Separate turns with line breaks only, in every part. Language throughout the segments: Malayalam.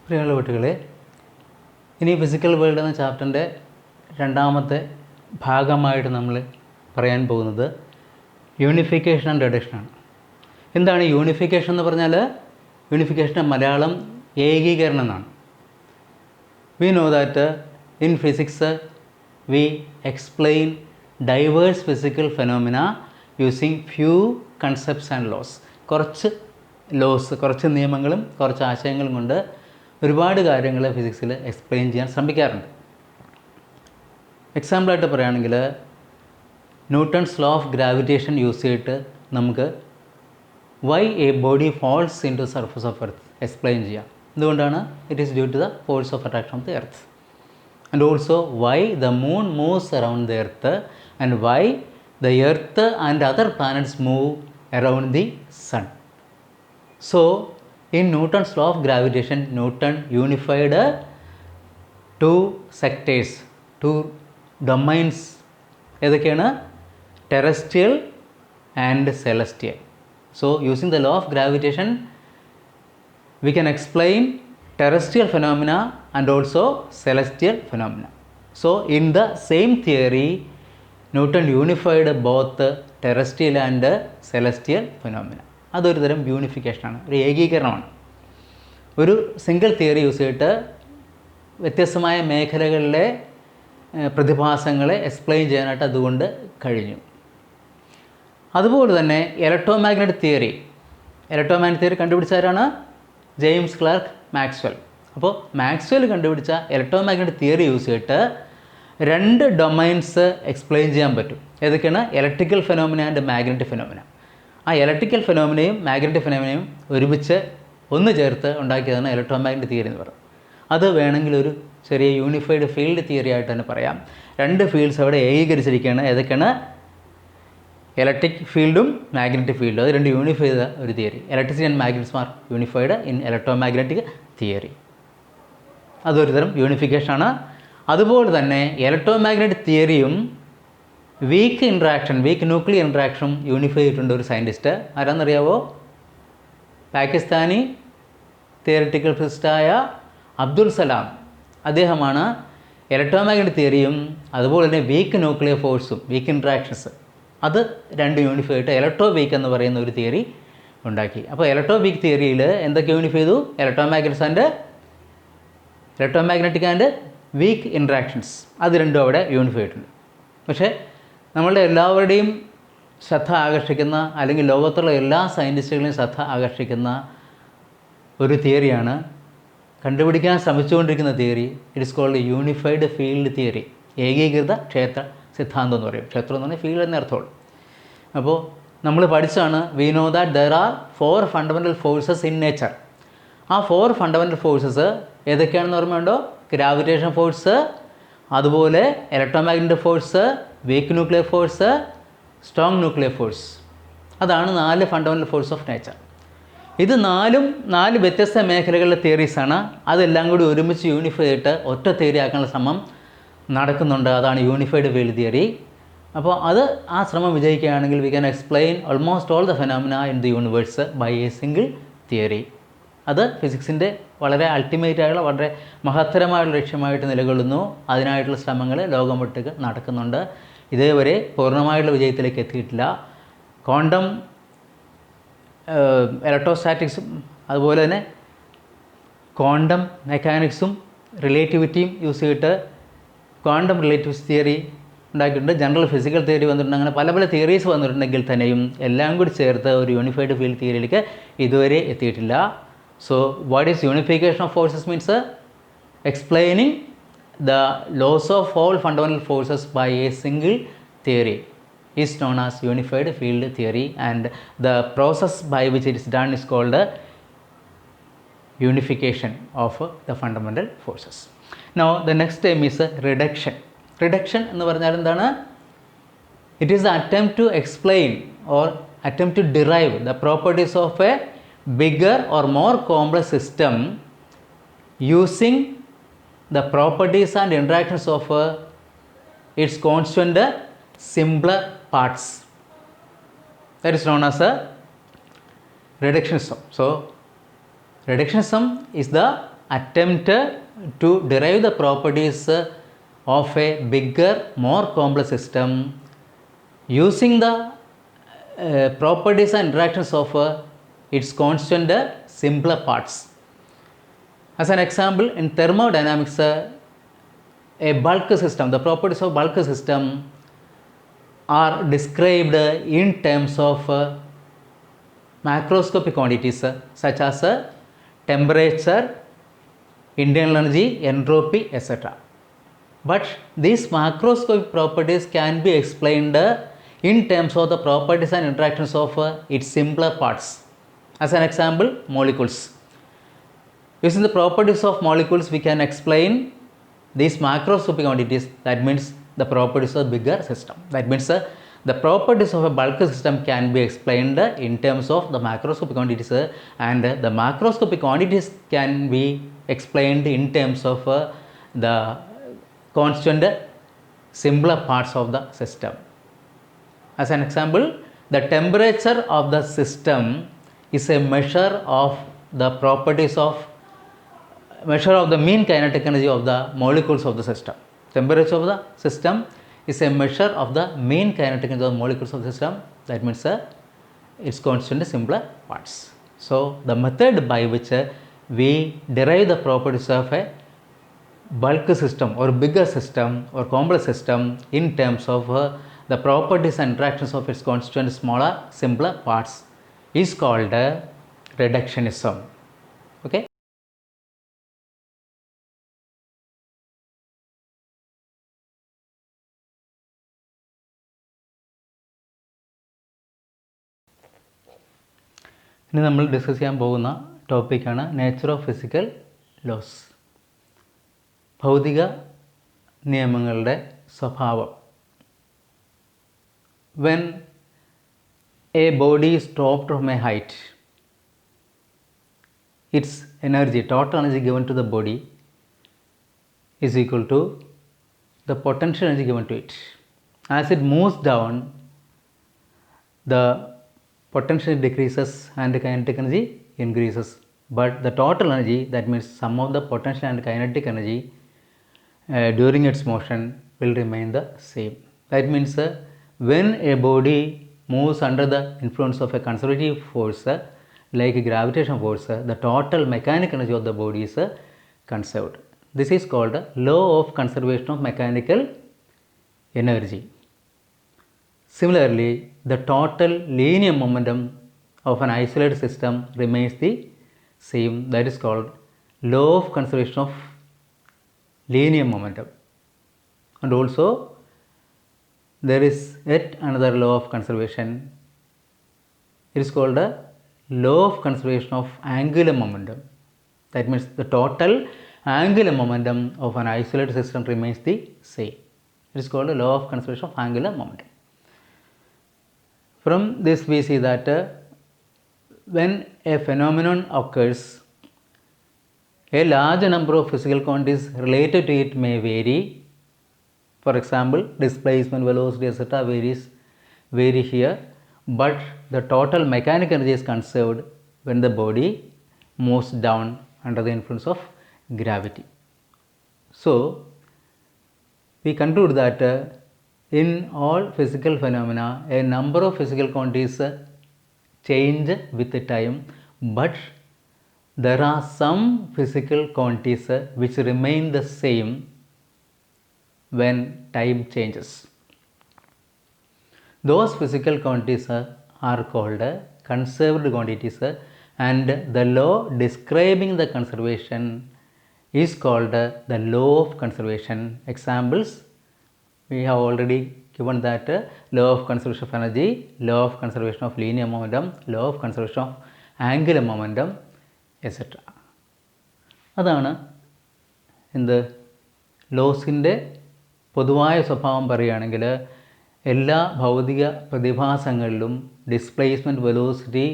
പ്രിയമുള്ള കുട്ടികളെ, ഇനി ഫിസിക്കൽ വേൾഡ് എന്ന ചാപ്റ്ററിൻ്റെ രണ്ടാമത്തെ ഭാഗമായിട്ട് നമ്മൾ പറയാൻ പോകുന്നത് യൂണിഫിക്കേഷൻ ആൻഡ് റിഡക്ഷനാണ്. എന്താണ് യൂണിഫിക്കേഷൻ എന്ന് പറഞ്ഞാൽ? യൂണിഫിക്കേഷൻ്റെ മലയാളം ഏകീകരണം എന്നാണ്. We know that in physics we explain diverse physical phenomena using few concepts and laws. കുറച്ച് നിയമങ്ങളും കുറച്ച് ആശയങ്ങളും കൊണ്ട് ഒരുപാട് കാര്യങ്ങൾ ഫിസിക്സിൽ എക്സ്പ്ലെയിൻ ചെയ്യാൻ ശ്രമിക്കാറുണ്ട്. എക്സാമ്പിളായിട്ട് പറയുകയാണെങ്കിൽ Newton's law of gravitation use ചെയ്തിട്ട് നമുക്ക് why a body falls into surface of earth explain ചെയ്യാം. എന്തുകൊണ്ടാണ്? It is due to the force of attraction of the earth. And also why the moon moves around the earth and why the earth and other planets move around the sun. So in Newton's law of gravitation, Newton unified two sectors, two domains. ഏതൊക്കെയാണ്? Terrestrial and celestial. So using the law of gravitation we can explain terrestrial phenomena and also celestial phenomena. So in the same theory Newton unified both terrestrial and celestial phenomena. അതൊരു തരം യൂണിഫിക്കേഷനാണ്, ഒരു ഏകീകരണമാണ്. ഒരു സിംഗിൾ തിയറി യൂസ് ചെയ്തിട്ട് വ്യത്യസ്തമായ മേഖലകളിലെ പ്രതിഭാസങ്ങളെ എക്സ്പ്ലെയിൻ ചെയ്യാനായിട്ട് അതുകൊണ്ട് കഴിഞ്ഞു. അതുപോലെ തന്നെ ഇലക്ട്രോമാഗ്നറ്റിക് തിയറി കണ്ടുപിടിച്ചാരാണ്? James Clerk Maxwell. അപ്പോൾ മാക്സ്വെൽ കണ്ടുപിടിച്ച ഇലക്ട്രോമാഗ്നറ്റിക് തിയറി യൂസ് ചെയ്തിട്ട് രണ്ട് ഡൊമൈൻസ് എക്സ്പ്ലെയിൻ ചെയ്യാൻ പറ്റും. ഏതൊക്കെയാണ്? Electrical phenomena and magnetic phenomena. ആ ഇലക്ട്രിക്കൽ ഫെനോമിനയും മാഗ്നറ്റിക് ഫെനോമിനയും ഒരുമിച്ച് ഒന്ന് ചേർത്ത് ഉണ്ടാക്കിയതാണ് ഇലക്ട്രോമാഗ്നറ്റിക് തിയറി എന്ന് പറയുന്നത്. അത് വേണമെങ്കിൽ ഒരു ചെറിയ യൂണിഫൈഡ് ഫീൽഡ് തിയറി ആയിട്ട് തന്നെ പറയാം. രണ്ട് ഫീൽഡ്സ് അവിടെ ഏകീകരിച്ചിരിക്കുകയാണ്. ഏതൊക്കെയാണ്? ഇലക്ട്രിക് ഫീൽഡും മാഗ്നറ്റിക് ഫീൽഡും. അത് രണ്ട് യൂണിഫൈ ചെയ്ത ഒരു theory. Electricity and magnetism are unified in electromagnetic theory. അതൊരു തരം യൂണിഫിക്കേഷനാണ്. അതുപോലെ തന്നെ ഇലക്ട്രോമാഗ്നറ്റിക് തിയറിയും വീക്ക് ന്യൂക്ലിയർ ഇൻട്രാക്ഷനും യൂണിഫൈ ചെയ്തിട്ടുണ്ട് ഒരു സയൻറ്റിസ്റ്റ്. ആരാണെന്നറിയാവോ? പാകിസ്ഥാനി തിയറിറ്റിക്കൽ ഫിസിസ്റ്റായ അബ്ദുൽ സലാം. അദ്ദേഹമാണ് ഇലക്ട്രോമാഗ്നറ്റിക് തിയറിയും അതുപോലെ തന്നെ വീക്ക് ന്യൂക്ലിയർ ഫോഴ്സും വീക്ക് ഇൻട്രാക്ഷൻസ് അത് രണ്ട് യൂണിഫൈ ആയിട്ട് ഇലക്ട്രോ വീക്ക് എന്ന് പറയുന്ന ഒരു തിയറി ഉണ്ടാക്കി. അപ്പോൾ ഇലക്ട്രോ വീക്ക് തിയറിയിൽ എന്തൊക്കെ യൂണിഫൈ ചെയ്തു? ഇലക്ട്രോമാഗ്നറ്റിക് ആൻഡ് വീക്ക് ഇൻട്രാക്ഷൻസ് അത് രണ്ടും അവിടെ യൂണിഫൈ ആയിട്ടുണ്ട്. പക്ഷേ നമ്മളുടെ എല്ലാവരുടെയും ശ്രദ്ധ ആകർഷിക്കുന്ന, അല്ലെങ്കിൽ ലോകത്തുള്ള എല്ലാ സയൻറ്റിസ്റ്റുകളെയും ശ്രദ്ധ ആകർഷിക്കുന്ന ഒരു തിയറിയാണ്, കണ്ടുപിടിക്കാൻ ശ്രമിച്ചുകൊണ്ടിരിക്കുന്ന തിയറി. It is called unified field theory. ഏകീകൃത ക്ഷേത്ര സിദ്ധാന്തം എന്ന് പറയും. ക്ഷേത്രം എന്ന് പറഞ്ഞാൽ ഫീൽഡ് എന്ന അർത്ഥമുള്ളൂ. അപ്പോൾ നമ്മൾ പഠിച്ചാണ് we know that there are 4 fundamental forces in nature. ആ 4 ഫണ്ടമെൻ്റൽ ഫോഴ്സസ് ഏതൊക്കെയാണെന്ന് ഓർമ്മയുണ്ടോ? ഗ്രാവിറ്റേഷൻ ഫോഴ്സ്, അതുപോലെ electromagnetic force, weak nuclear force, strong nuclear force. അതാണ് 4 ഫണ്ടമെൻ്റൽ ഫോഴ്സ് ഓഫ് നേച്ചർ. ഇത് 4 വ്യത്യസ്ത മേഖലകളിലെ തിയറീസാണ്. അതെല്ലാം കൂടി ഒരുമിച്ച് യൂണിഫൈ ചെയ്തിട്ട് ഒറ്റ തിയറി ആക്കാനുള്ള ശ്രമം നടക്കുന്നുണ്ട്. അതാണ് യൂണിഫൈഡ് ഫീൽഡ് തിയറി. അപ്പോൾ ആ ശ്രമം വിജയിക്കുകയാണെങ്കിൽ we can explain almost all the phenomena in the universe by a single theory. അത് ഫിസിക്സിൻ്റെ വളരെ അൾട്ടിമേറ്റായുള്ള, വളരെ മഹത്തരമായുള്ള ലക്ഷ്യമായിട്ട് നിലകൊള്ളുന്നു. അതിനായിട്ടുള്ള ശ്രമങ്ങൾ ലോകമൊട്ടുക്ക് നടക്കുന്നുണ്ട്. ഇതേവരെ പൂർണ്ണമായിട്ടുള്ള വിജയത്തിലേക്ക് എത്തിയിട്ടില്ല. ക്വാണ്ടം ഇലക്ട്രോസ്റ്റാറ്റിക്സും അതുപോലെ തന്നെ ക്വാണ്ടം മെക്കാനിക്സും റിലേറ്റിവിറ്റിയും യൂസ് ചെയ്തിട്ട് ക്വാണ്ടം റിലേറ്റിവിറ്റി തിയറി ഉണ്ടാക്കിയിട്ടുണ്ട്. ജനറൽ ഫിസിക്കൽ തിയറി വന്നിട്ടുണ്ട്. അങ്ങനെ പല തിയറീസ് വന്നിട്ടുണ്ടെങ്കിൽ തന്നെയും എല്ലാം കൂടി ചേർത്ത് ഒരു യൂണിഫൈഡ് ഫീൽഡ് തിയറിയിലേക്ക് ഇതുവരെ എത്തിയിട്ടില്ല. So what is unification of forces means? Explaining the laws of all fundamental forces by a single theory is known as unified field theory, and the process by which it is done is called unification of the fundamental forces. Now the next term is reduction. Reduction എന്ന് പറഞ്ഞാൽ എന്താണ്? It is the attempt to explain or attempt to derive the properties of a bigger or more complex system using the properties and interactions of its constituent simpler parts. That is known as a reductionism. So reductionism is the attempt to derive the properties of a bigger, more complex system using the properties and interactions of its constituent simpler parts. As an example, in thermodynamics, a bulk system, the properties of bulk system are described in terms of macroscopic quantities such as temperature, internal energy, entropy, etc. But these macroscopic properties can be explained in terms of the properties and interactions of its simpler parts. As an example, molecules. Using the properties of molecules, we can explain these macroscopic quantities. That means the properties of bigger system. That means the properties of a bulk system can be explained in terms of the macroscopic quantities, and the macroscopic quantities can be explained in terms of the constant simpler parts of the system. As an example, the temperature of the system is a measure of the properties of the mean kinetic energy of the molecules of the system. Temperature of the system is a measure of the mean kinetic energy of the molecules of the system. That means its constant simpler parts. So the method by which we derive the properties of a bulk system or bigger system or complex system in terms of the properties and interactions of its constituent smaller simpler parts is called reductionism. Okay. ഇനി നമ്മൾ ഡിസ്കസ് ചെയ്യാൻ പോകുന്ന ടോപ്പിക്കാണ് നേച്ചർ ഓഫ് ഫിസിക്കൽ ലോസ്. ഭൗതിക നിയമങ്ങളുടെ സ്വഭാവം. When a body is dropped from a height, its energy, total energy given to the body is equal to the potential energy given to it. As it moves down, the potential decreases and the kinetic energy increases, but the total energy, that means sum of the potential and kinetic energy during its motion, will remain the same. That means when a body moves under the influence of a conservative force like gravitation force, the total mechanical energy of the body is conserved. This is called law of conservation of mechanical energy. Similarly, the total linear momentum of an isolated system remains the same. That is called law of conservation of linear momentum. And also there is yet another law of conservation. It is called a law of conservation of angular momentum. That means the total angular momentum of an isolated system remains the same. It is called a law of conservation of angular momentum. From this we see that when a phenomenon occurs, a large number of physical quantities related to it may vary. For example, displacement, velocity, etc. vary here, but the total mechanical energy is conserved when the body moves down under the influence of gravity. So we conclude that in all physical phenomena, a number of physical quantities change with the time, but there are some physical quantities which remain the same when time changes. Those physical quantities are called conserved quantities, and the law describing the conservation is called the law of conservation. Examples we have already given, that law of conservation of energy, law of conservation of linear momentum, law of conservation of angular momentum, etc. അതാണ് എന്ത് ലോസിൻ്റെ പൊതുവായ സ്വഭാവം പറയുകയാണെങ്കിൽ എല്ലാ ഭൗതിക പ്രതിഭാസങ്ങളിലും ഡിസ്പ്ലേസ്മെൻറ്റ്, വെലോസിറ്റി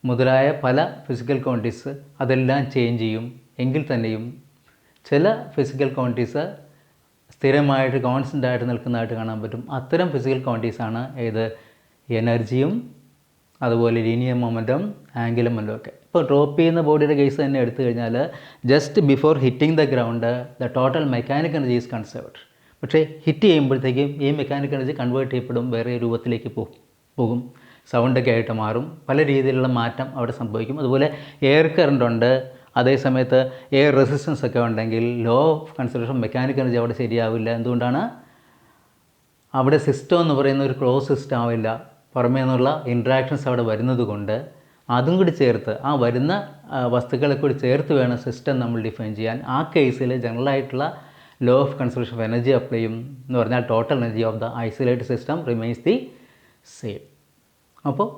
മുതലായ പല ഫിസിക്കൽ ക്വാണ്ടിറ്റീസ് അതെല്ലാം ചേഞ്ച് ചെയ്യും. എങ്കിൽ തന്നെയും ചില ഫിസിക്കൽ ക്വാണ്ടിറ്റീസ് സ്ഥിരമായിട്ട് കോൺസ്റ്റൻ്റ് ആയിട്ട് നിൽക്കുന്നതായിട്ട് കാണാൻ പറ്റും. അത്തരം ഫിസിക്കൽ ക്വാണ്ടിറ്റീസാണ് ഏത്? എനർജിയും അതുപോലെ ലീനിയർ മൊമെൻറ്റം, ആംഗുലർ മൊമെൻറ്റം ഒക്കെ. ഇപ്പോൾ ഡ്രോപ്പ് ചെയ്യുന്ന ബോഡിയുടെ കേസ് തന്നെ എടുത്തു കഴിഞ്ഞാൽ just before hitting the ground the total mechanical energy is conserved. പക്ഷേ ഹിറ്റ് ചെയ്യുമ്പോഴത്തേക്കും ഈ മെക്കാനിക്കൽ എനർജി കൺവേർട്ട് ചെയ്യപ്പെടും, വേറെ രൂപത്തിലേക്ക് പോകും, സൗണ്ടൊക്കെ ആയിട്ട് മാറും, പല രീതിയിലുള്ള മാറ്റം അവിടെ സംഭവിക്കും. അതുപോലെ എയർ കറണ്ട് ഉണ്ട്, അതേസമയത്ത് എയർ റെസിസ്റ്റൻസ് ഒക്കെ ഉണ്ടെങ്കിൽ law of conservation mechanical energy അവിടെ ശരിയാവില്ല. എന്തുകൊണ്ടാണ്? അവിടെ സിസ്റ്റം എന്ന് പറയുന്ന ഒരു ക്ലോസ് സിസ്റ്റം ആവില്ല, പുറമേ നിന്നുള്ള ഇൻട്രാക്ഷൻസ് അവിടെ വരുന്നത് കൊണ്ട് അതും കൂടി ചേർത്ത്, ആ വരുന്ന വസ്തുക്കളെ കൂടി ചേർത്ത് വേണം സിസ്റ്റം നമ്മൾ ഡിഫൈൻ ചെയ്യാൻ. ആ കേസിൽ ജനറലായിട്ടുള്ള law of conservation of energy apply ചെയ്യും എന്ന് പറഞ്ഞാൽ total energy of the isolated system remains the same. അപ്പോൾ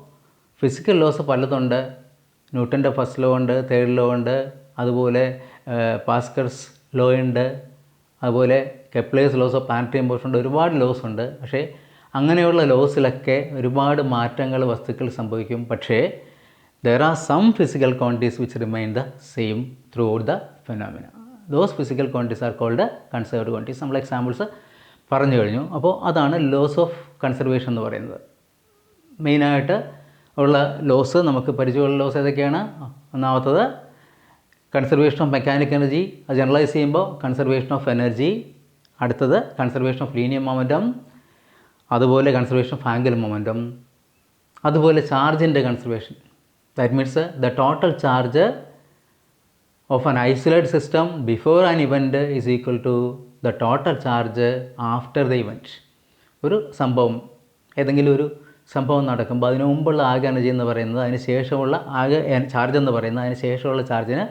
ഫിസിക്കൽ ലോസ് പലതുണ്ട്. ന്യൂട്ടൻ്റെ ഫസ്റ്റ് ലോ ഉണ്ട്, തേർഡ് ലോ ഉണ്ട്, അതുപോലെ പാസ്കൽസ് ലോ ഉണ്ട്, അതുപോലെ Kepler's laws of planetary motion ഉണ്ട്, ഒരുപാട് ലോസ് ഉണ്ട്. പക്ഷേ അങ്ങനെയുള്ള ലോസിലൊക്കെ ഒരുപാട് മാറ്റങ്ങൾ വസ്തുക്കൾ സംഭവിക്കും. പക്ഷേ there are some physical quantities which remain the same throughout the phenomena. Those physical quantities are called conserved quantities. നമ്മൾ എക്സാമ്പിൾസ് പറഞ്ഞു കഴിഞ്ഞു. അപ്പോൾ അതാണ് ലോസ് ഓഫ് കൺസർവേഷൻ എന്ന് പറയുന്നത്. മെയിനായിട്ട് ഉള്ള ലോസ് നമുക്ക് പരിചയമുള്ള ലോസ് ഏതൊക്കെയാണ്? ഒന്നാമത്തത് കൺസർവേഷൻ ഓഫ് മെക്കാനിക്കൽ എനർജി, അത് ജനറലൈസ് ചെയ്യുമ്പോൾ കൺസർവേഷൻ ഓഫ് എനർജി. അടുത്തത് കൺസർവേഷൻ ഓഫ് ലീനിയർ മൊമെൻറ്റം, അതുപോലെ കൺസർവേഷൻ ഓഫ് ആംഗുലർ മൊമെൻറ്റം, അതുപോലെ ചാർജിൻ്റെ conservation. That means the total charge of an isolated system before an event is equal to the total charge after the event. ഒരു സംഭവം, ഏതെങ്കിലും ഒരു സംഭവം നടക്കുമ്പോൾ അതിന് മുമ്പുള്ള ആകെ എനർജി എന്ന് പറയുന്നത് അതിന് ശേഷമുള്ള ആകെ ചാർജ് എന്ന് പറയുന്നത് അതിന് ശേഷമുള്ള ചാർജിന്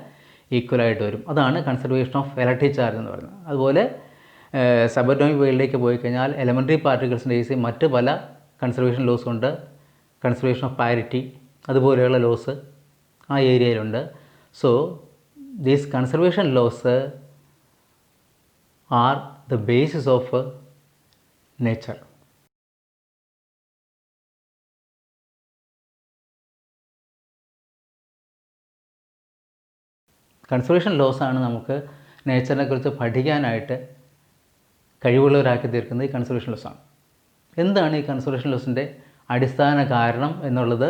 ഈക്വലായിട്ട് വരും. അതാണ് കൺസർവേഷൻ ഓഫ് ഇലക്ട്രിക് ചാർജ് എന്ന് പറയുന്നത്. അതുപോലെ സബറ്റോമിക് വേൾഡിലേക്ക് പോയി കഴിഞ്ഞാൽ എലമെൻ്ററി പാർട്ടിക്കിൾസിൻ്റെ കേസിൽ മറ്റ് പല കൺസർവേഷൻ ലോസ് ഉണ്ട്. കൺസർവേഷൻ ഓഫ് പാരിറ്റി അതുപോലെയുള്ള ലോസ് ആ ഏരിയയിലുണ്ട്. So these conservation laws are the basis of nature. Conservation ലോസാണ് നമുക്ക് നേച്ചറിനെ കുറിച്ച് പഠിക്കാനായിട്ട് കഴിവുള്ളവരാക്കി തീർക്കുന്നത് ഈ കൺസർവേഷൻ ലോസാണ്. എന്താണ് ഈ കൺസർവേഷൻ ലോസിൻ്റെ അടിസ്ഥാന കാരണം എന്നുള്ളത്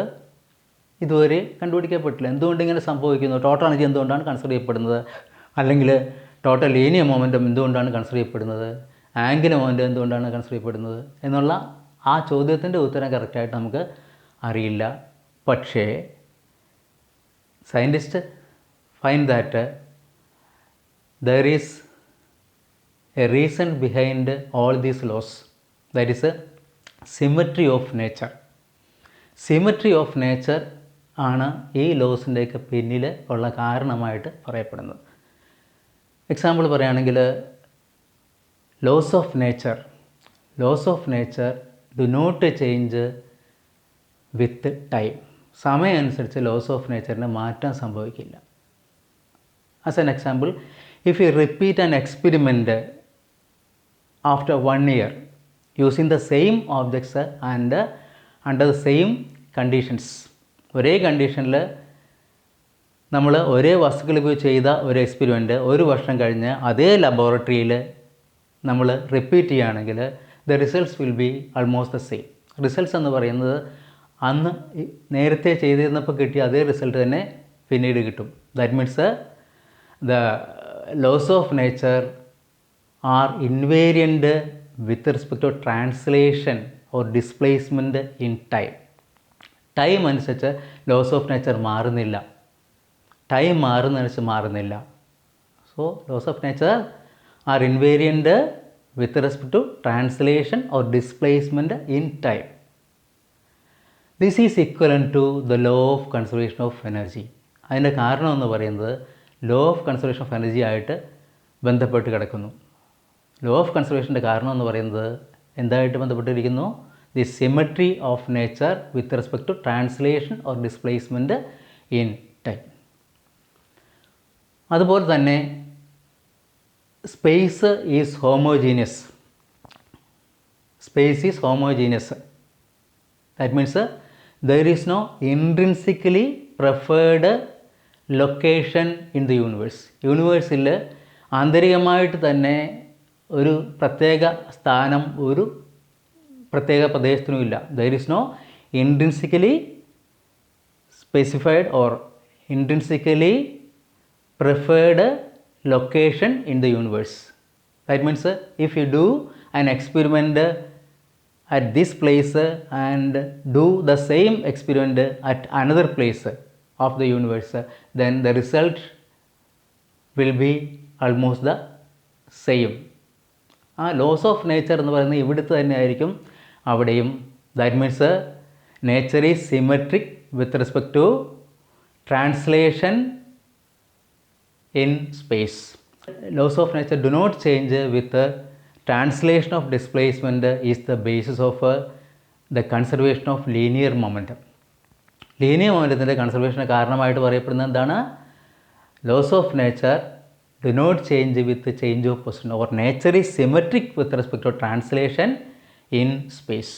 ഇതുവരെ കണ്ടുപിടിക്കപ്പെട്ടില്ല. എന്തുകൊണ്ട് ഇങ്ങനെ സംഭവിക്കുന്നു? ടോട്ടൽ എനർജി എന്തുകൊണ്ടാണ് കൺസിഡർ ചെയ്യപ്പെടുന്നത്? അല്ലെങ്കിൽ ടോട്ടൽ ലീനിയർ മൊമെൻറ്റം എന്തുകൊണ്ടാണ് കൺസിഡർ ചെയ്യപ്പെടുന്നത്? ആംഗുലർ മൊമെൻറ്റം എന്തുകൊണ്ടാണ് കൺസിഡർ ചെയ്യപ്പെടുന്നത് എന്നുള്ള ആ ചോദ്യത്തിൻ്റെ ഉത്തരം കറക്റ്റായിട്ട് നമുക്ക് അറിയില്ല. പക്ഷേ scientist find that there is a reason behind all these laws. That is a symmetry of nature. Symmetry of nature ആണ് ഈ ലോസിൻ്റെയൊക്കെ പിന്നിൽ ഉള്ള കാരണമായിട്ട് പറയപ്പെടുന്നത്. എക്സാമ്പിൾ പറയുകയാണെങ്കിൽ laws of nature do not change with time. സമയം അനുസരിച്ച് ലോസ് ഓഫ് നേച്ചറിന് മാറ്റം സംഭവിക്കില്ല. As an example, if you repeat an experiment after 1 year using the same objects and under the same conditions, ഒരേ കണ്ടീഷനിൽ നമ്മൾ ഒരേ വസ്തുക്കൾ ഉപയോഗിച്ച് ചെയ്ത ഒരു എക്സ്പെരിമെൻറ്റ് 1 വർഷം കഴിഞ്ഞ് അതേ ലബോറട്ടറിയിൽ നമ്മൾ റിപ്പീറ്റ് ചെയ്യുകയാണെങ്കിൽ the results will be almost the same. Results എന്ന് പറയുന്നത് അന്ന് നേരത്തെ ചെയ്തിരുന്നപ്പോൾ കിട്ടിയ അതേ റിസൾട്ട് തന്നെ പിന്നീട് കിട്ടും. That means the laws of nature are invariant with respect to translation or displacement in time. Time അനുസരിച്ച് ലോസ് ഓഫ് നേച്ചർ മാറുന്നില്ല, ടൈം മാറുന്നതനുസരിച്ച് മാറുന്നില്ല. So laws of nature are invariant with respect to translation or displacement in time. This is equivalent to the law of conservation of energy. അതിൻ്റെ കാരണം എന്ന് പറയുന്നത് law of conservation of energy ആയിട്ട് ബന്ധപ്പെട്ട് കിടക്കുന്നു. ലോ ഓഫ് കൺസർവേഷൻ്റെ കാരണം എന്ന് പറയുന്നത് എന്തായിട്ട് ബന്ധപ്പെട്ടിരിക്കുന്നു? The symmetry of nature with respect to translation or displacement in time. അതുപോലെ തന്നെ space is homogeneous. That means there is no intrinsically preferred location in the universe. യൂണിവേഴ്സിൽ ആന്തരികമായിട്ട് തന്നെ ഒരു പ്രത്യേക സ്ഥാനം ഒരു പ്രത്യേക പ്രദേശത്തിനുമില്ല. There is no intrinsically specified or intrinsically preferred location in the universe. That means if you do an experiment at this place and do the same experiment at another place of the universe, then the result will be almost the same. ആ ലോസ് ഓഫ് നേച്ചർ എന്ന് പറയുന്നത് ഇവിടുത്തെ തന്നെ ആയിരിക്കും അവിടെയും. That means nature is symmetric with respect to translation in space. Laws of nature do not change with translation of displacement is the basis of the conservation of linear momentum. Linear മൊമെൻറ്റത്തിൻ്റെ കൺസർവേഷന് കാരണമായിട്ട് പറയപ്പെടുന്നത് എന്താണ്? Laws of nature do not change with change of position, or nature is symmetric with respect to translation in space.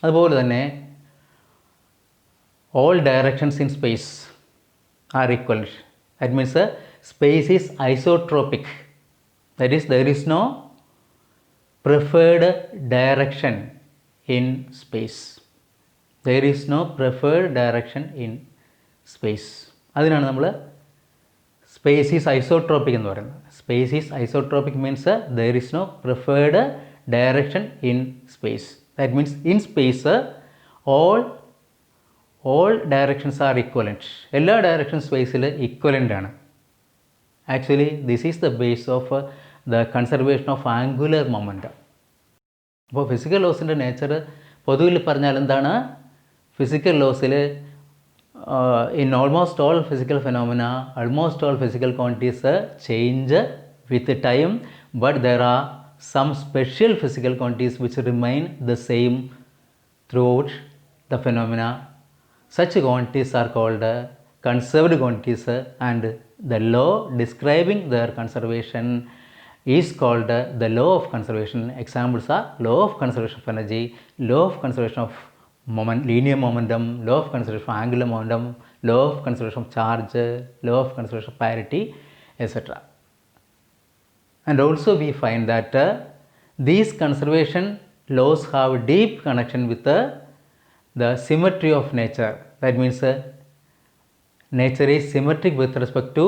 അതുപോലെ തന്നെ all directions in space are equivalent. That means space is isotropic. That is, there is no preferred direction in space. There is no preferred direction in space. അതിനാണ് നമ്മൾ സ്പേസ് ഈസ് ഐസോട്രോപ്പിക് എന്ന് പറയുന്നത്. Space is isotropic means there is no preferred direction in space. That means in space all directions are equivalent. എല്ലാ ഡയറക്ഷൻസ് സ്പേസിൽ ഇക്വലൻ്റ് ആണ്. Actually this is the base of the conservation of angular momentum. അപ്പോൾ ഫിസിക്കൽ ലോസിൻ്റെ നേച്ചർ പൊതുവിൽ പറഞ്ഞാൽ എന്താണ്? ഫിസിക്കൽ ലോസിൽ in almost all physical phenomena almost all physical quantities change with time, but there are some special physical quantities which remain the same throughout the phenomena. Such quantities are called conserved quantities, and the law describing their conservation is called the law of conservation. Examples are law of conservation of energy, law of conservation of linear momentum, law of conservation of angular momentum, law of conservation of charge, law of conservation of parity, etc. And also we find that these conservation laws have deep connection with the symmetry of nature. That means nature is symmetric with respect to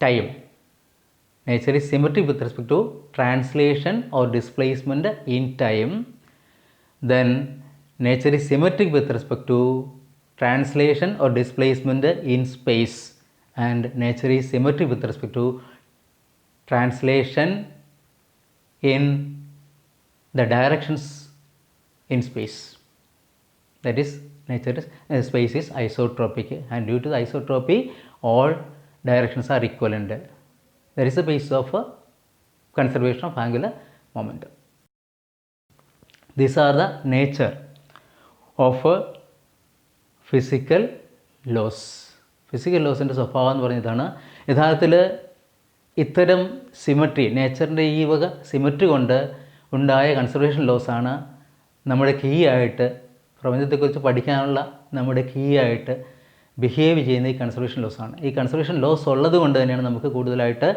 time. Nature is symmetric with respect to translation or displacement in time. Then nature is symmetric with respect to translation or displacement in space, and nature is symmetric with respect to translation in the directions in space. That is, nature is space is isotropic, and due to the isotropy all directions are equivalent. That is the basis of conservation of angular momentum. These are the nature of physical laws. Physical ലോസിൻ്റെ സ്വഭാവം എന്ന് പറഞ്ഞതാണ് യഥാർത്ഥത്തിൽ ഇത്തരം സിമെട്രി, നേച്ചറിൻ്റെ ഈ വക സിമെട്രി കൊണ്ട് ഉണ്ടായ കൺസർവേഷൻ ലോസാണ് നമ്മുടെ കീ ആയിട്ട് പ്രപഞ്ചത്തെക്കുറിച്ച് പഠിക്കാനുള്ള നമ്മുടെ കീ ആയിട്ട് ബിഹേവ് ചെയ്യുന്ന ഈ കൺസർവേഷൻ ലോസാണ്. ഈ കൺസർവേഷൻ ലോസ് ഉള്ളത് കൊണ്ട് തന്നെയാണ് നമുക്ക് കൂടുതലായിട്ട്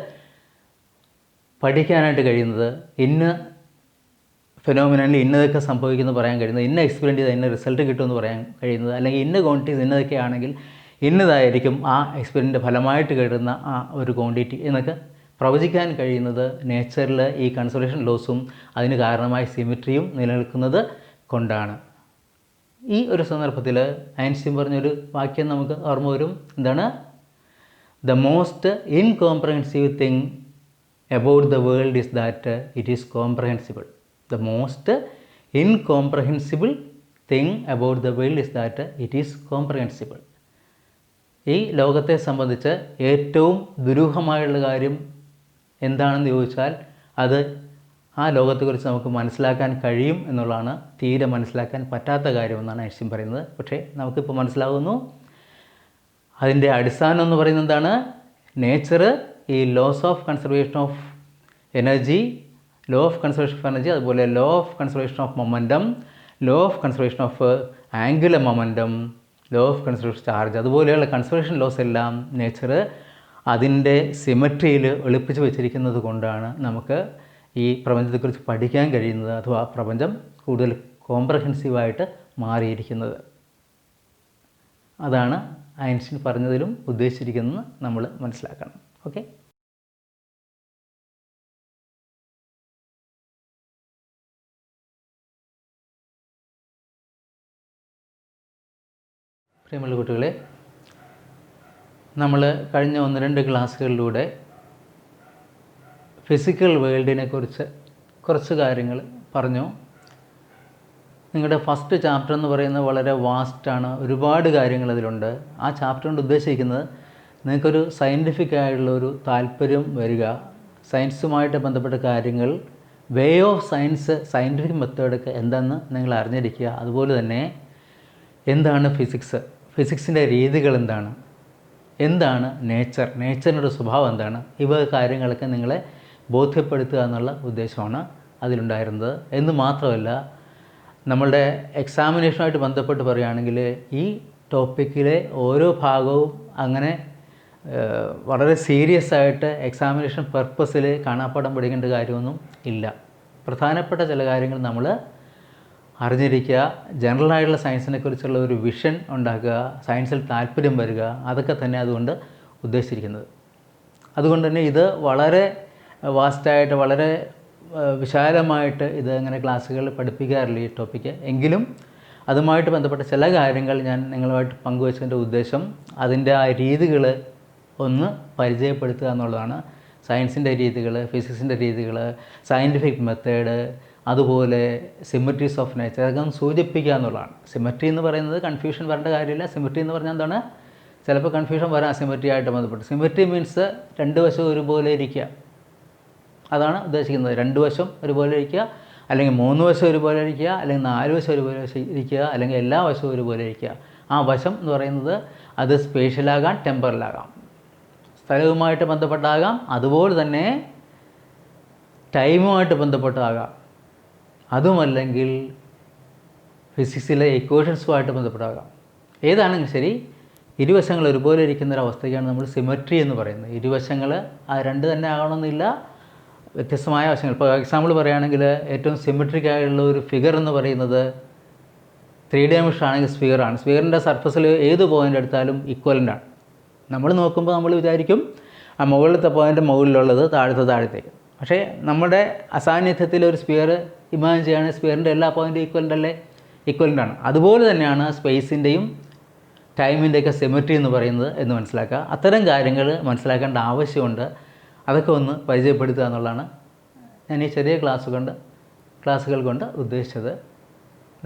പഠിക്കാനായിട്ട് കഴിയുന്നത്. ഇന്ന ഫെനോമിനലിൽ ഇന്നതൊക്കെ സംഭവിക്കുമെന്ന് പറയാൻ കഴിയുന്നത്, ഇന്ന എക്സ്പെരിമെൻ്റ് ചെയ്താൽ ഇന്ന റിസൾട്ട് കിട്ടുമെന്ന് പറയാൻ കഴിയുന്നത്, അല്ലെങ്കിൽ ഇന്ന ക്വാണ്ടിറ്റീസ് ഇന്നതൊക്കെ ആണെങ്കിൽ ഇന്നതായിരിക്കും ആ എക്സ്പെരിമെൻ്റ് ഫലമായിട്ട് കിട്ടുന്ന ആ ഒരു ക്വാണ്ടിറ്റി എന്നൊക്കെ പ്രവചിക്കാൻ കഴിയുന്നത് നേച്ചറിൽ ഈ കൺസർവേഷൻ ലോസും അതിന് കാരണമായ സിമെട്രിയും നിലനിൽക്കുന്നത് കൊണ്ടാണ്. ഈ ഒരു സന്ദർഭത്തിൽ ഐൻസ്റ്റീൻ പറഞ്ഞൊരു വാക്യം നമുക്ക് ഓർമ്മ വരും. എന്താണ്? The most incomprehensive thing about the world is that it is comprehensible. The most incomprehensible thing about the world is that it is comprehensible. ഈ ലോകത്തെ സംബന്ധിച്ച് ഏറ്റവും ദുരൂഹമായുള്ള കാര്യം എന്താണെന്ന് ചോദിച്ചാൽ അത് ആ ലോകത്തെക്കുറിച്ച് നമുക്ക് മനസ്സിലാക്കാൻ കഴിയും എന്നുള്ളതാണ്. തീരെ മനസ്സിലാക്കാൻ പറ്റാത്ത കാര്യമെന്നാണ് ഐൻസ്റ്റീൻ പറയുന്നത്. പക്ഷേ നമുക്കിപ്പോൾ മനസ്സിലാകുന്നു. അതിൻ്റെ അടിസ്ഥാനം എന്ന് പറയുന്നത് എന്താണ്? നേച്ചർ ഈ laws of conservation of energy, law of conservation of energy, അതുപോലെ law of conservation of momentum, law of conservation of angular momentum, law of conservation charge, അതുപോലെയുള്ള കൺസർവേഷൻ ലോസ് എല്ലാം നേച്ചർ അതിൻ്റെ സിമെട്രിയിൽ ഒളിപ്പിച്ച് വെച്ചിരിക്കുന്നത് കൊണ്ടാണ് നമുക്ക് ഈ പ്രപഞ്ചത്തെക്കുറിച്ച് പഠിക്കാൻ കഴിയുന്നത്, അഥവാ പ്രപഞ്ചം കൂടുതൽ കോംപ്രഹെൻസീവായിട്ട് മാറിയിരിക്കുന്നത്. അതാണ് ഐൻസ്റ്റീൻ പറഞ്ഞതിലും ഉദ്ദേശിച്ചിരിക്കുന്നത് നമ്മൾ മനസ്സിലാക്കണം. ഓക്കെ. പ്രിയമുള്ള കുട്ടികളെ, നമ്മൾ കഴിഞ്ഞ 1-2 ക്ലാസ്സുകളിലൂടെ ഫിസിക്കൽ വേൾഡിനെ കുറിച്ച് കുറച്ച് കാര്യങ്ങൾ പറഞ്ഞു. നിങ്ങളുടെ ഫസ്റ്റ് ചാപ്റ്റർ എന്ന് പറയുന്നത് വളരെ വാസ്റ്റാണ്, ഒരുപാട് കാര്യങ്ങൾ അതിലുണ്ട്. ആ ചാപ്റ്റർ കൊണ്ട് ഉദ്ദേശിക്കുന്നത് നിങ്ങൾക്കൊരു സയൻറ്റിഫിക് ആയിട്ടുള്ളൊരു താല്പര്യം വരിക, സയൻസുമായിട്ട് ബന്ധപ്പെട്ട കാര്യങ്ങൾ, വേ ഓഫ് സയൻസ്, സയൻറ്റിഫിക് മെത്തേഡൊക്കെ എന്താണെന്ന് നിങ്ങൾ അറിഞ്ഞിരിക്കുക. അതുപോലെ തന്നെ എന്താണ് ഫിസിക്സ്, ഫിസിക്സിൻ്റെ രീതികൾ എന്താണ്, എന്താണ് നേച്ചറിൻ്റെ സ്വഭാവം എന്താണ്, ഇവ കാര്യങ്ങളൊക്കെ നിങ്ങളെ ബോധ്യപ്പെടുത്തുക എന്നുള്ള ഉദ്ദേശമാണ് അതിലുണ്ടായിരുന്നത്. എന്ന് മാത്രമല്ല, നമ്മളുടെ എക്സാമിനേഷനുമായിട്ട് ബന്ധപ്പെട്ട് പറയുകയാണെങ്കിൽ ഈ ടോപ്പിക്കിലെ ഓരോ ഭാഗവും അങ്ങനെ വളരെ സീരിയസ് ആയിട്ട് എക്സാമിനേഷൻ പർപ്പസിൽ കാണാപ്പാഠം പഠിക്കേണ്ട കാര്യമൊന്നും ഇല്ല. പ്രധാനപ്പെട്ട ചില കാര്യങ്ങൾ നമ്മൾ അറിഞ്ഞിരിക്കുക, ജനറലായിട്ടുള്ള സയൻസിനെ കുറിച്ചുള്ള ഒരു വിഷൻ ഉണ്ടാക്കുക, സയൻസിൽ താല്പര്യം വരിക, അതൊക്കെ തന്നെ അതുകൊണ്ട് ഉദ്ദേശിച്ചിരിക്കുന്നത്. അതുകൊണ്ട് തന്നെ ഇത് വളരെ വാസ്റ്റായിട്ട്, വളരെ വിശാലമായിട്ട് ഇത് അങ്ങനെ ക്ലാസ്സുകൾ പഠിപ്പിക്കാറില്ല ഈ ടോപ്പിക്ക്. എങ്കിലും അതുമായിട്ട് ബന്ധപ്പെട്ട ചില കാര്യങ്ങൾ ഞാൻ നിങ്ങളുമായിട്ട് പങ്കുവച്ചതിൻ്റെ ഉദ്ദേശം അതിൻ്റെ ആ രീതികൾ ഒന്ന് പരിചയപ്പെടുത്തുക എന്നുള്ളതാണ്. സയൻസിൻ്റെ രീതികൾ, ഫിസിക്സിൻ്റെ രീതികൾ, സയൻറ്റിഫിക് മെത്തേഡ്, അതുപോലെ സിമെട്രീസ് ഓഫ് നേച്ചർ, അതൊക്കെ ഒന്ന് സൂചിപ്പിക്കുക എന്നുള്ളതാണ്. സിമെട്രി എന്ന് പറയുന്നത് കൺഫ്യൂഷൻ വരേണ്ട കാര്യമില്ല. സിമെട്രി എന്ന് പറഞ്ഞാൽ എന്താണ്? ചിലപ്പോൾ കൺഫ്യൂഷൻ വരാം സിമെട്രി ആയിട്ട് ബന്ധപ്പെട്ട്. സിമെട്രി മീൻസ് 2 വശവും ഒരുപോലെ ഇരിക്കുക, അതാണ് ഉദ്ദേശിക്കുന്നത്. 2 വശം ഒരുപോലെ ഇരിക്കുക, അല്ലെങ്കിൽ 3 വശം ഒരുപോലെ ഇരിക്കുക, അല്ലെങ്കിൽ 4 വശം ഒരുപോലെ ഇരിക്കുക, അല്ലെങ്കിൽ എല്ലാ വശവും ഒരുപോലെ ഇരിക്കുക. ആ വശം എന്ന് പറയുന്നത് അത് സ്പേഷ്യലാകാം, ടെമ്പറലാകാം, സ്ഥലവുമായിട്ട് ബന്ധപ്പെട്ടാകാം, അതുപോലെ തന്നെ ടൈമുമായിട്ട് ബന്ധപ്പെട്ടാകാം, അതുമല്ലെങ്കിൽ ഫിസിക്സിലെ ഇക്വേഷൻസുമായിട്ട് ബന്ധപ്പെട്ടാകാം. ഏതാണെങ്കിലും ശരി, ഇരുവശങ്ങൾ ഒരുപോലെ ഇരിക്കുന്നൊരവസ്ഥയ്ക്കാണ് നമ്മൾ സിമെട്രി എന്ന് പറയുന്നത്. ഇരുവശങ്ങൾ ആ 2 തന്നെ ആകണമെന്നില്ല, വ്യത്യസ്തമായ വശങ്ങൾ. ഇപ്പോൾ എക്സാമ്പിൾ പറയുകയാണെങ്കിൽ ഏറ്റവും സിമെട്രിക് ആയിട്ടുള്ള ഒരു ഫിഗർ എന്ന് പറയുന്നത് 3 ഡയമെൻഷൻ ആണെങ്കിൽ സ്ഫിയറാണ്. സ്ഫിയറിൻ്റെ സർഫസിൽ ഏത് പോയിൻ്റ് എടുത്താലും ഈക്വലൻ്റാണ്. നമ്മൾ നോക്കുമ്പോൾ നമ്മൾ വിചാരിക്കും ആ മുകളിലത്തെ പോയിൻ്റ് മുകളിലുള്ളത് താഴത്തേക്ക്. പക്ഷേ നമ്മുടെ അസാന്നിധ്യത്തിൽ ഒരു സ്ഫിയർ ഇമാജിൻ ചെയ്യുകയാണെങ്കിൽ സ്ഫിയറിൻ്റെ എല്ലാ പോയിൻറ്റും ഈക്വലൻ്റാണ്. അതുപോലെ തന്നെയാണ് സ്പേസിൻ്റെയും ടൈമിൻ്റെയൊക്കെ സിമെട്രി എന്ന് പറയുന്നത് എന്ന് മനസ്സിലാക്കുക. അത്തരം കാര്യങ്ങൾ മനസ്സിലാക്കേണ്ട ആവശ്യമുണ്ട്. അതൊക്കെ ഒന്ന് പരിചയപ്പെടുത്തുക എന്നുള്ളതാണ് ഞാൻ ഈ ചെറിയ ക്ലാസ്സുകൾ കൊണ്ട് ഉദ്ദേശിച്ചത്.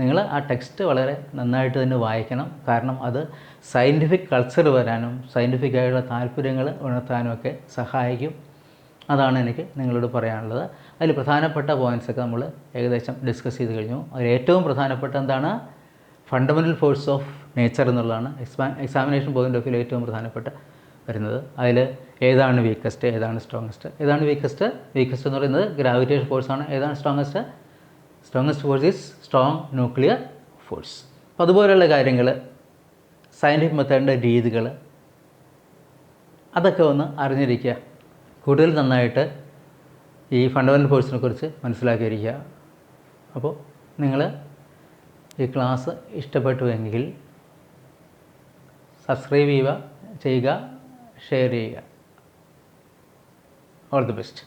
നിങ്ങൾ ആ ടെക്സ്റ്റ് വളരെ നന്നായിട്ട് തന്നെ വായിക്കണം. കാരണം അത് സയൻറ്റിഫിക് കൾച്ചർ വരാനും സയൻറ്റിഫിക് ആയിട്ടുള്ള താല്പര്യങ്ങൾ ഉണർത്താനും ഒക്കെ സഹായിക്കും. അതാണ് എനിക്ക് നിങ്ങളോട് പറയാനുള്ളത്. അതിൽ പ്രധാനപ്പെട്ട പോയിൻറ്റ്സൊക്കെ നമ്മൾ ഏകദേശം ഡിസ്കസ് ചെയ്ത് കഴിഞ്ഞു. അതിൽ ഏറ്റവും പ്രധാനപ്പെട്ട എന്താണ്? ഫണ്ടമെൻ്റൽ ഫോഴ്സ് ഓഫ് നേച്ചർ എന്നുള്ളതാണ് എക്സാമിനേഷൻ പോയിൻ്റ് ഓഫ് വ്യൂ ഏറ്റവും പ്രധാനപ്പെട്ട വരുന്നത്. അതിൽ ഏതാണ് വീക്കസ്റ്റ്, ഏതാണ് സ്ട്രോങ്ങസ്റ്റ്. വീക്കസ്റ്റ് എന്ന് പറയുന്നത് ഗ്രാവിറ്റേഷൻ ഫോഴ്സാണ്. ഏതാണ് strongest force is strong nuclear force. അപ്പോൾ അതുപോലെയുള്ള കാര്യങ്ങൾ, സയൻറ്റിഫിക് മെത്തേഡിൻ്റെ രീതികൾ, അതൊക്കെ ഒന്ന് അറിഞ്ഞിരിക്കുക. കൂടുതൽ നന്നായിട്ട് ഈ ഫണ്ടമെൻ്റൽ ഫോഴ്സിനെ കുറിച്ച് മനസ്സിലാക്കിയിരിക്കുക. അപ്പോൾ നിങ്ങൾ ഈ ക്ലാസ് ഇഷ്ടപ്പെട്ടുവെങ്കിൽ സബ്സ്ക്രൈബ് ചെയ്യുക, ഷെയർ ചെയ്യുക. All the best.